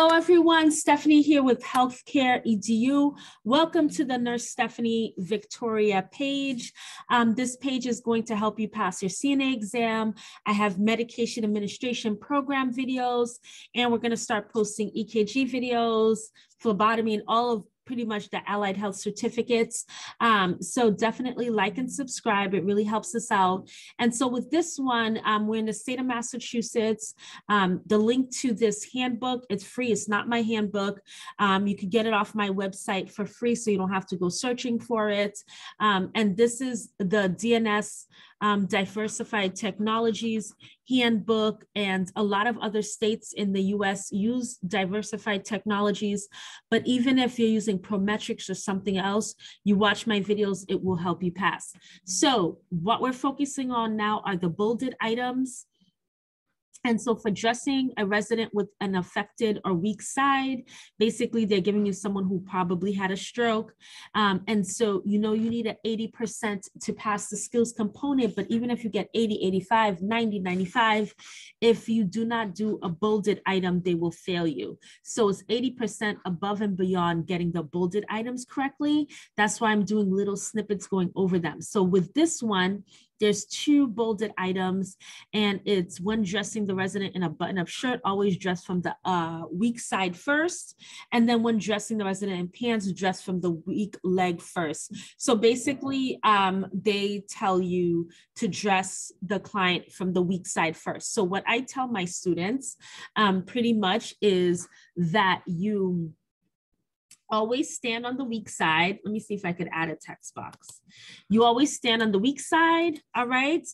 Hello, everyone. Stephanie here with Healthcare EDU. Welcome to the Nurse Stephanie Victoria page. This page is going to help you pass your CNA exam. I have medication administration program videos, and we're going to start posting EKG videos, phlebotomy, and all of pretty much the allied health certificates. So definitely like and subscribe. It really helps us out. And so with this one, we're in the state of Massachusetts. The link to this handbook, it's free. It's not my handbook. You can get it off my website for free, so you don't have to go searching for it. And this is the DNS Diversified Technologies Handbook, and a lot of other states in the US use diversified technologies. But even if you're using Prometrics or something else, you watch my videos, it will help you pass. So what we're focusing on now are the bolded items. And so for dressing a resident with an affected or weak side, basically they're giving you someone who probably had a stroke. And so, you need an 80% to pass the skills component, but even if you get 80, 85, 90, 95, if you do not do a bolded item, they will fail you. So it's 80% above and beyond getting the bolded items correctly. That's why I'm doing little snippets going over them. So with this one, there's two bolded items, and it's one dressing the resident in a button-up shirt, always dressed from the weak side first, and then when dressing the resident in pants, dressed from the weak leg first. So basically, they tell you to dress the client from the weak side first. So what I tell my students pretty much is that you always stand on the weak side. Let me see if I could add a text box. You always stand on the weak side, all right?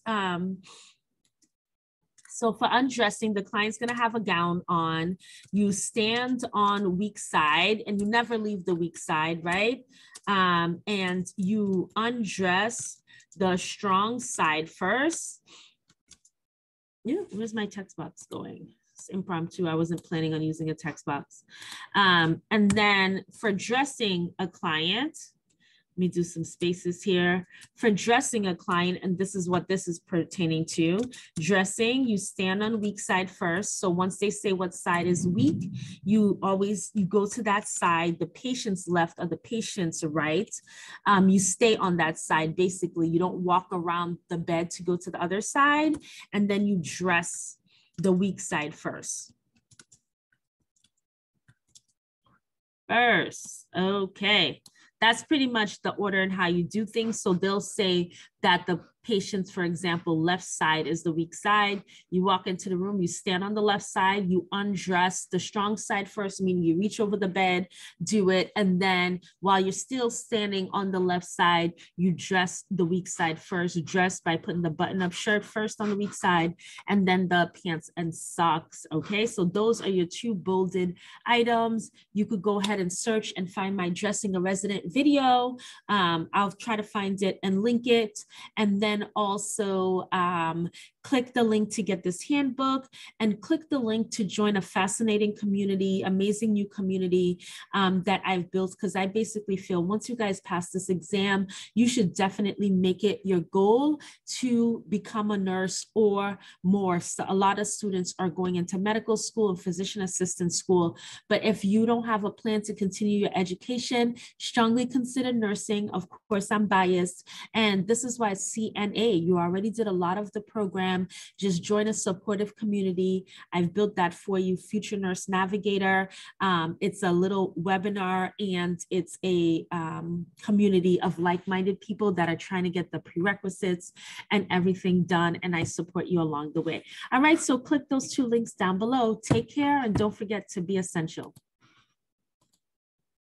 So for undressing, the client's gonna have a gown on. You stand on weak side and you never leave the weak side, right? And you undress the strong side first. Yeah, where's my text box going? Impromptu. I wasn't planning on using a text box. And then for dressing a client, let me do some spaces here. For dressing a client, and this is what this is pertaining to, dressing, you stand on weak side first. So once they say what side is weak, you go to that side, the patient's left or the patient's right. You stay on that side. Basically, you don't walk around the bed to go to the other side, and then you dress the weak side first. Okay. That's pretty much the order and how you do things. So they'll say that the patient's, for example, left side is the weak side. You walk into the room, you stand on the left side, you undress the strong side first, meaning you reach over the bed, do it. And then while you're still standing on the left side, you dress the weak side first, dress by putting the button-up shirt first on the weak side, and then the pants and socks, okay? So those are your two bolded items. You could go ahead and search and find my dressing a resident video. I'll try to find it and link it. And then also click the link to get this handbook, and click the link to join a fascinating community, amazing new community that I've built, because I basically feel once you guys pass this exam, you should definitely make it your goal to become a nurse or more. So a lot of students are going into medical school and physician assistant school, but if you don't have a plan to continue your education, strongly consider nursing. Of course, I'm biased, and this is why CNA, you already did a lot of the program. Just join a supportive community. I've built that for you, Future Nurse Navigator. It's a little webinar, and it's a community of like-minded people that are trying to get the prerequisites and everything done, and I support you along the way. All right, so click those two links down below. Take care, and don't forget to be essential.